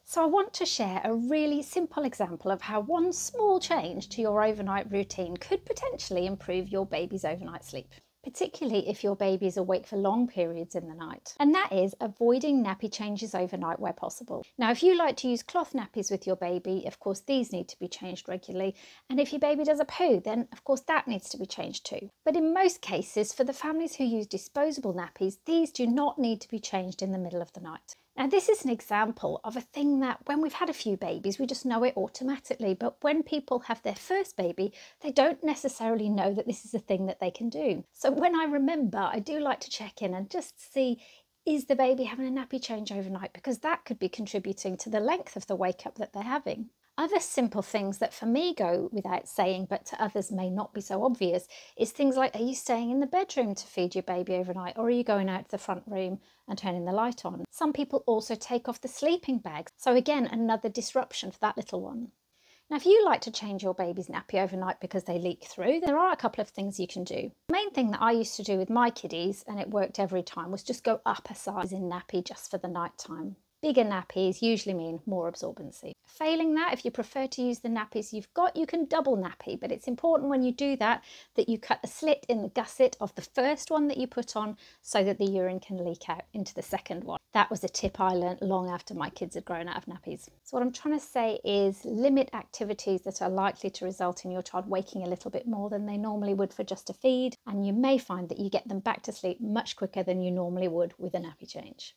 So I want to share a really simple example of how one small change to your overnight routine could potentially improve your baby's overnight sleep, particularly if your baby is awake for long periods in the night. And that is avoiding nappy changes overnight where possible. Now, if you like to use cloth nappies with your baby, of course, these need to be changed regularly. And if your baby does a poo, then of course that needs to be changed too. But in most cases, for the families who use disposable nappies, these do not need to be changed in the middle of the night. Now, this is an example of a thing that when we've had a few babies, we just know it automatically. But when people have their first baby, they don't necessarily know that this is a thing that they can do. So when I remember, I do like to check in and just see, is the baby having a nappy change overnight? Because that could be contributing to the length of the wake up that they're having. Other simple things that for me go without saying, but to others may not be so obvious, is things like, are you staying in the bedroom to feed your baby overnight, or are you going out to the front room and turning the light on? Some people also take off the sleeping bags. So again, another disruption for that little one. Now, if you like to change your baby's nappy overnight because they leak through, there are a couple of things you can do. The main thing that I used to do with my kiddies, and it worked every time, was just go up a size in nappy just for the night time. Bigger nappies usually mean more absorbency. Failing that, if you prefer to use the nappies you've got, you can double nappy, but it's important when you do that you cut a slit in the gusset of the first one that you put on so that the urine can leak out into the second one. That was a tip I learnt long after my kids had grown out of nappies. So what I'm trying to say is limit activities that are likely to result in your child waking a little bit more than they normally would for just a feed, and you may find that you get them back to sleep much quicker than you normally would with a nappy change.